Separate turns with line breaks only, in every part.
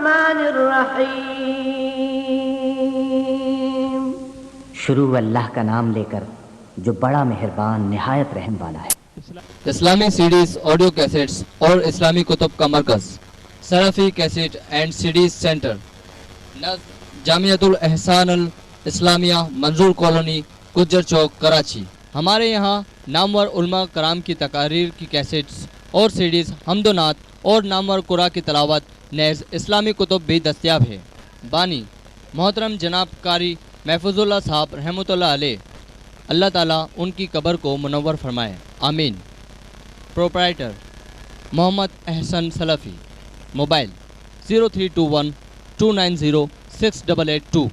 الرحمن الرحیم.
شروع اللہ کا نام لے کر جو بڑا مہربان نہایت رحم والا ہے.
اسلامی سیڈیز، آڈیو کیسٹس اور اسلامی کتب کا مرکز، سلفی cassette and CDs center, Jamia Al Ihsan Al Islamia, Manzoor colony, Gujjar Chowk, Karachi. ہمارے یہاں نامور علماء کرام کی تقاریر کی کیسٹس اور سیڈیز، حمد و نعت اور نامور قرآن کی تلاوت نیز اسلامی کتب بھی دستیاب ہے. بانی محترم جناب قاری محفوظ اللہ صاحب رحمۃ اللہ علیہ، اللہ تعالیٰ ان کی قبر کو منور فرمائے، آمین. پروپرائٹر محمد احسن سلفی. موبائل 0321 290 6882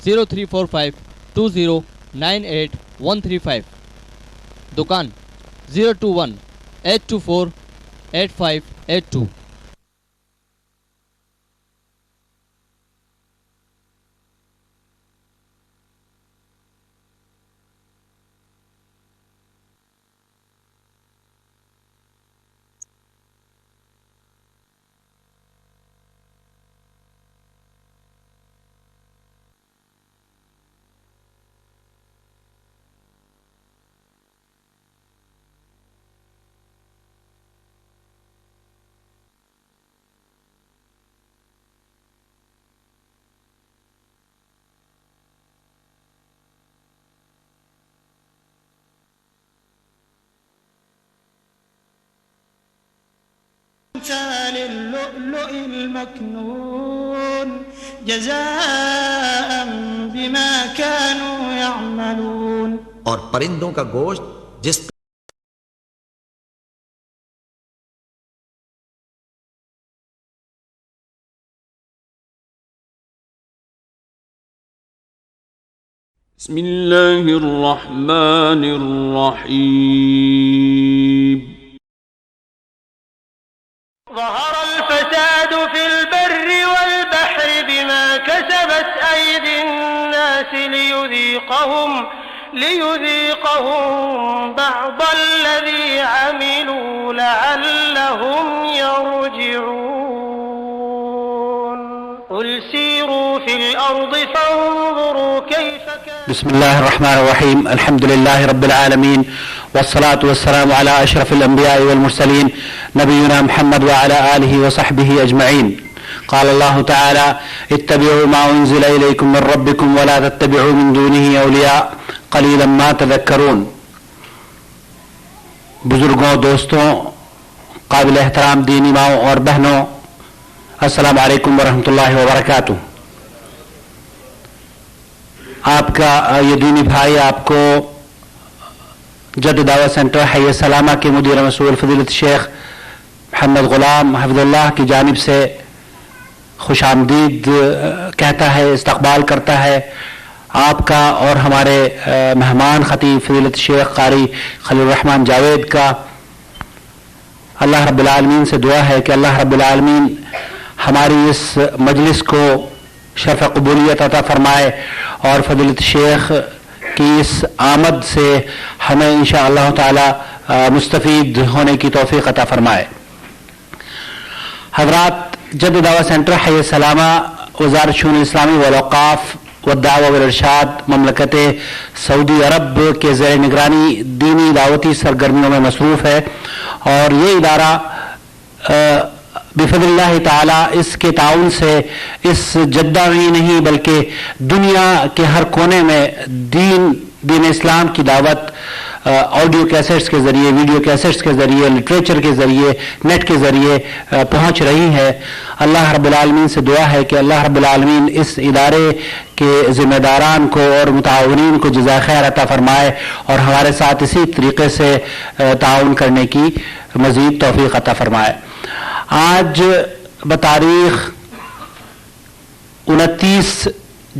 0345 20 98135. دکان 021 824 8582.
أمثال اللؤلؤ المكنون جزاء بما كانوا يعملون.
اور پرندوں کا گوشت جس
بسم اللہ الرحمن الرحیم.
ظهر الفساد في البر والبحر بما كسبت أيدي الناس ليذيقهم بعض الذي عملوا لعلهم يرجعون. قل سيروا في الأرض فانظروا كيف كان.
بسم الله الرحمن الرحيم. الحمد لله رب العالمين والصلاة والسلام على أشرف الأنبياء والمرسلين نبينا محمد وعلى آله وصحبه أجمعين. قال الله تعالى اتبعوا ما أنزل إليكم من ربكم ولا تتبعوا من دونه أولياء قليلا ما تذكرون. بزرگوں، دوستوں، قابل احترام دینی ماؤں اور بہنوں، السلام علیکم ورحمۃ اللہ وبرکاتہ. آپ کا یہ دینی بھائی آپ کو جد دعوت سینٹر حی سلامہ کے مدیر مسئول فضیلت شیخ محمد غلام حفظ اللہ کی جانب سے خوش آمدید کہتا ہے، استقبال کرتا ہے. آپ کا اور ہمارے مہمان خطیب فضیلت شیخ قاری خلیل الرحمن جاوید کا اللہ رب العالمین سے دعا ہے کہ اللہ رب العالمین ہماری اس مجلس کو شرف قبولیت عطا فرمائے اور فضیلت شیخ کی اس آمد سے ہمیں انشاءاللہ تعالی مستفید ہونے کی توفیق عطا فرمائے. حضرات، جد دعوت سینٹر حی سلامہ وزارت شؤون اسلامی والاوقاف والدعوہ والارشاد مملکت سعودی عرب کے زیر نگرانی دینی دعوتی سرگرمیوں میں مصروف ہے، اور یہ ادارہ بفضل اللہ تعالی اس کے تعاون سے اس جدہ میں نہیں بلکہ دنیا کے ہر کونے میں دین اسلام کی دعوت آڈیو کیسٹس کے ذریعے، ویڈیو کیسٹس کے ذریعے، لٹریچر کے ذریعے، نیٹ کے ذریعے پہنچ رہی ہے. اللہ رب العالمین سے دعا ہے کہ اللہ رب العالمین اس ادارے کے ذمہ داران کو اور متعاونین کو جزائے خیر عطا فرمائے اور ہمارے ساتھ اسی طریقے سے تعاون کرنے کی مزید توفیق عطا فرمائے. آج بتاریخ 29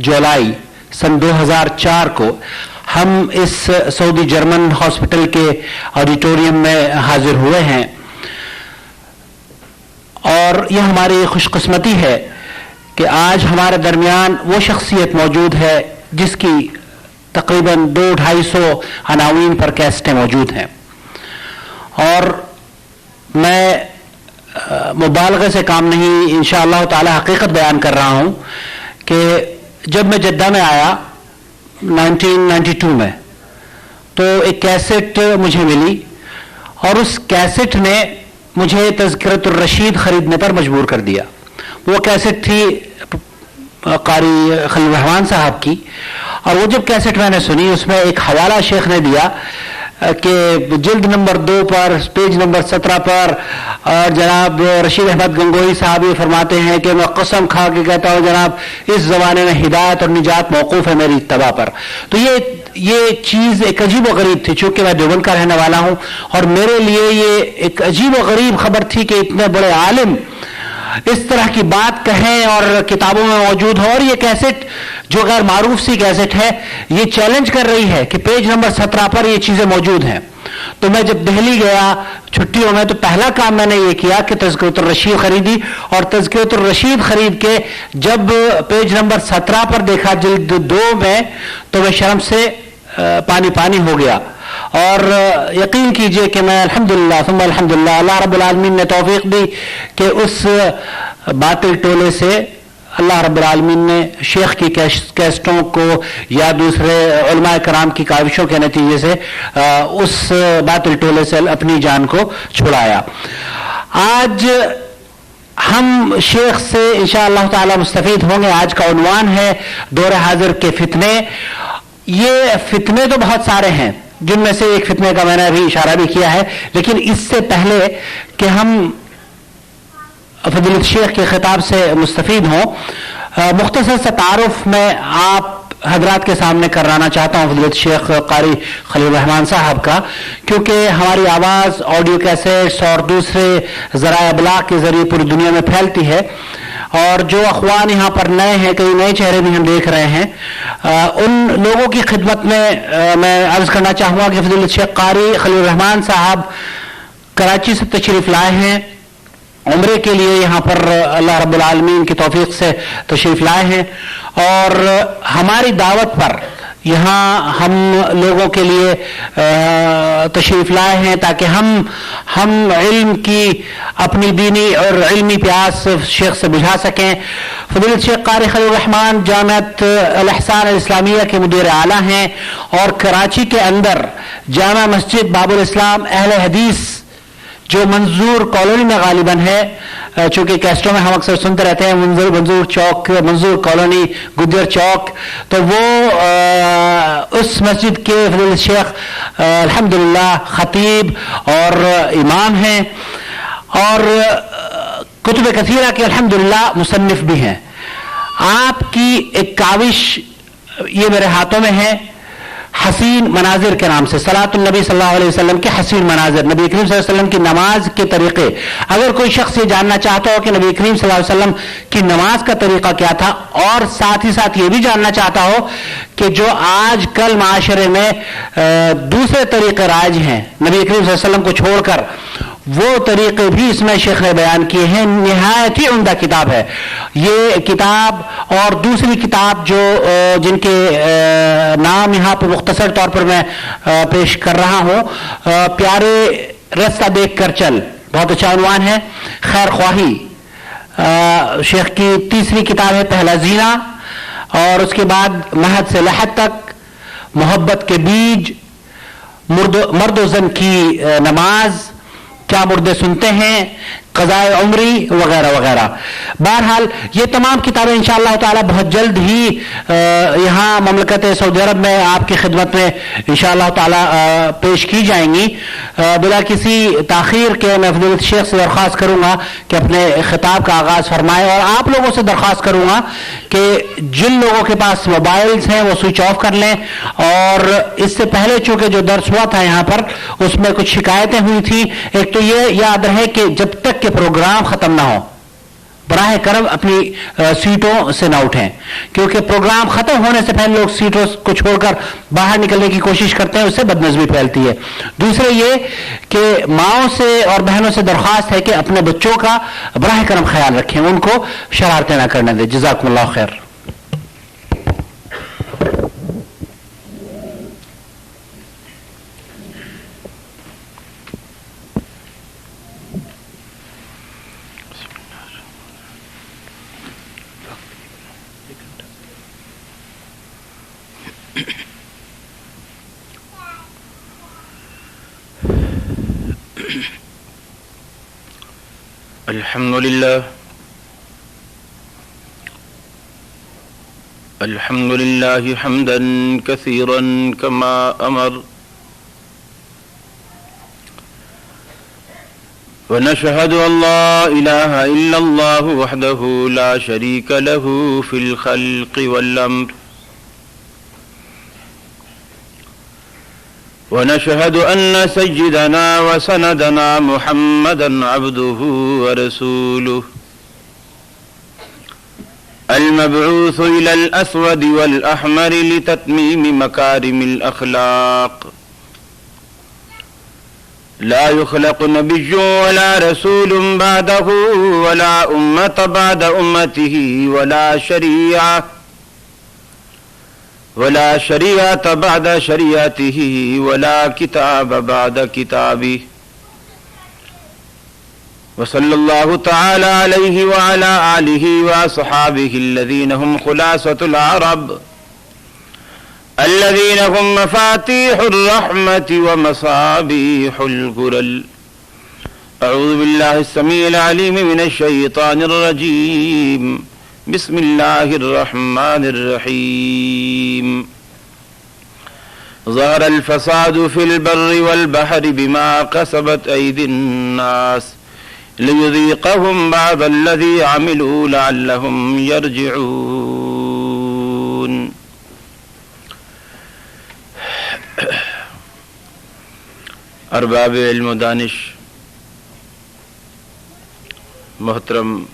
جولائی سن 2004 کو ہم اس سعودی جرمن ہاسپٹل کے آڈیٹوریم میں حاضر ہوئے ہیں، اور یہ ہماری خوش قسمتی ہے کہ آج ہمارے درمیان وہ شخصیت موجود ہے جس کی تقریباً 200-250 عناوین پر کیسٹیں موجود ہیں. اور میں مبالغے سے کام نہیں، انشاءاللہ تعالی حقیقت بیان کر رہا ہوں کہ جب میں جدہ میں آیا 1992 میں تو ایک کیسٹ مجھے ملی اور اس کیسٹ نے مجھے تذکرۃ الرشید خریدنے پر مجبور کر دیا. وہ کیسٹ تھی قاری خلیل الرحمان صاحب کی، اور وہ جب کیسٹ میں نے سنی اس میں ایک حوالہ شیخ نے دیا کہ جلد نمبر 2 پر پیج نمبر 17 پر، اور جناب رشید احمد گنگوہی صاحب یہ فرماتے ہیں کہ میں قسم کھا کے کہتا ہوں جناب اس زمانے میں ہدایت اور نجات موقوف ہے میری اتباع پر. تو یہ چیز ایک عجیب و غریب تھی، چونکہ میں دیوبند کا رہنے والا ہوں اور میرے لیے یہ ایک عجیب و غریب خبر تھی کہ اتنے بڑے عالم اس طرح کی بات کہیں اور کتابوں میں موجود ہو. اور یہ کیسٹ جو غیر معروف سی کیسٹ ہے یہ چیلنج کر رہی ہے کہ پیج نمبر 17 پر یہ چیزیں موجود ہیں. تو میں جب دہلی گیا چھٹیوں میں تو پہلا کام میں نے یہ کیا کہ تذکرۃ الرشید خریدی، اور تذکرۃ الرشید خرید کے جب پیج نمبر 17 پر دیکھا جلد 2 میں تو میں شرم سے پانی ہو گیا. اور یقین کیجئے کہ میں الحمدللہ ثم الحمدللہ اللہ رب العالمین نے توفیق دی کہ اس باطل ٹولے سے اللہ رب العالمین نے شیخ کی کیسٹوں کو یا دوسرے علماء کرام کی کاوشوں کے نتیجے سے اس باطل ٹولے سے اپنی جان کو چھڑایا. آج ہم شیخ سے انشاءاللہ تعالی مستفید ہوں گے. آج کا عنوان ہے دور حاضر کے فتنے. یہ فتنے تو بہت سارے ہیں، جن میں سے ایک فتنے کا میں نے ابھی اشارہ بھی کیا ہے، لیکن اس سے پہلے کہ ہم فضیلت شیخ کے خطاب سے مستفید ہوں، مختصر سا تعارف میں آپ حضرات کے سامنے کرانا چاہتا ہوں فضیلت شیخ قاری خلیل الرحمان صاحب کا، کیونکہ ہماری آواز آڈیو کیسٹس اور دوسرے ذرائع ابلاغ کے ذریعے پوری دنیا میں پھیلتی ہے، اور جو اخوان یہاں پر نئے ہیں، کئی نئے چہرے بھی ہم دیکھ رہے ہیں، ان لوگوں کی خدمت میں میں عرض کرنا چاہوں گا کہ فضیلت شیخ قاری خلیل الرحمان صاحب کراچی سے تشریف لائے ہیں، عمرے کے لیے یہاں پر اللہ رب العالمین کی توفیق سے تشریف لائے ہیں، اور ہماری دعوت پر یہاں ہم لوگوں کے لیے تشریف لائے ہیں تاکہ ہم علم کی اپنی دینی اور علمی پیاس شیخ سے بجھا سکیں. فضیلت شیخ قاری خلیل الرحمان جامعۃ الاحسان الاسلامیہ کے مدیر اعلیٰ ہیں، اور کراچی کے اندر جامع مسجد باب الاسلام اہل حدیث جو منظور کالونی میں غالباً ہے، چونکہ کیسٹوں میں ہم اکثر سنتے رہتے ہیں منظور چوک، منظور کالونی، گدر چوک، تو وہ اس مسجد کے فضیلت شیخ الحمدللہ خطیب اور امام ہیں، اور کتب کثیرہ کے الحمدللہ مصنف بھی ہیں. آپ کی ایک کاوش یہ میرے ہاتھوں میں ہے، حسین مناظر کے نام سے، صلاۃ النبی صلی اللہ علیہ وسلم کے حسین مناظر، نبی کریم صلی اللہ علیہ وسلم کی نماز کے طریقے. اگر کوئی شخص یہ جاننا چاہتا ہو کہ نبی کریم صلی اللہ علیہ وسلم کی نماز کا طریقہ کیا تھا، اور ساتھ ہی ساتھ یہ بھی جاننا چاہتا ہو کہ جو آج کل معاشرے میں دوسرے طریقے رائج ہیں نبی کریم صلی اللہ علیہ وسلم کو چھوڑ کر، وہ طریقے بھی اس میں شیخ نے بیان کیے ہیں. نہایت ہی عمدہ کتاب ہے یہ کتاب، اور دوسری کتاب جو جن کے نام یہاں پر مختصر طور پر میں پیش کر رہا ہوں، پیارے رستہ دیکھ کر چل، بہت اچھا عنوان ہے. خیر خواہی شیخ کی تیسری کتاب ہے پہلا زینہ، اور اس کے بعد مہد سے لحد تک، محبت کے بیج، مرد و زن کی نماز، کیا مردے سنتے ہیں، قضاء عمری وغیرہ وغیرہ. بہرحال یہ تمام کتابیں انشاءاللہ تعالی بہت جلد ہی یہاں مملکت سعودی عرب میں آپ کی خدمت میں انشاءاللہ تعالی پیش کی جائیں گی. بلا کسی تاخیر کے میں فضیلت شیخ سے درخواست کروں گا کہ اپنے خطاب کا آغاز فرمائے، اور آپ لوگوں سے درخواست کروں گا کہ جن لوگوں کے پاس موبائلز ہیں وہ سوئچ آف کر لیں. اور اس سے پہلے چونکہ جو درس ہوا تھا یہاں پر اس میں کچھ شکایتیں ہوئی تھیں. ایک تو یہ یاد رہے کہ جب تک کہ پروگرام ختم نہ ہو براہ کرم اپنی سیٹوں سے نہ اٹھیں، کیونکہ پروگرام ختم ہونے سے پہلے لوگ سیٹوں کو چھوڑ کر باہر نکلنے کی کوشش کرتے ہیں، اس سے بدنظمی پھیلتی ہے. دوسرے یہ کہ ماؤں سے اور بہنوں سے درخواست ہے کہ اپنے بچوں کا براہ کرم خیال رکھیں، ان کو شرارتیں نہ کرنے دیں. جزاکم اللہ خیر.
الحمد لله حمدا كثيرا كما أمر، ونشهد أن لا إله إلا الله وحده لا شريك له في الخلق والأمر، ونشهد أن سيدنا وسندنا محمدا عبده ورسوله المبعوث إلى الأسود والأحمر لتتميم مكارم الأخلاق. لا يخلق نبي ولا رسول بعده ولا أمة بعد أمته ولا شريعة بعد شريعته ولا كتاب بعد كتابه. وصلى الله تعالى عليه وعلى آله وأصحابه الذين هم خلاصة العرب، الذين هم مفاتيح الرحمة ومصابيح الغرل. أعوذ بالله السميع العليم من الشيطان الرجيم. بسم الله الرحمن الرحيم. ظهر الفساد في البر والبحر بما كسبت أيدي الناس ليذيقهم بعض الذي عملوا لعلهم يرجعون. ارباب علم و دانش، محترم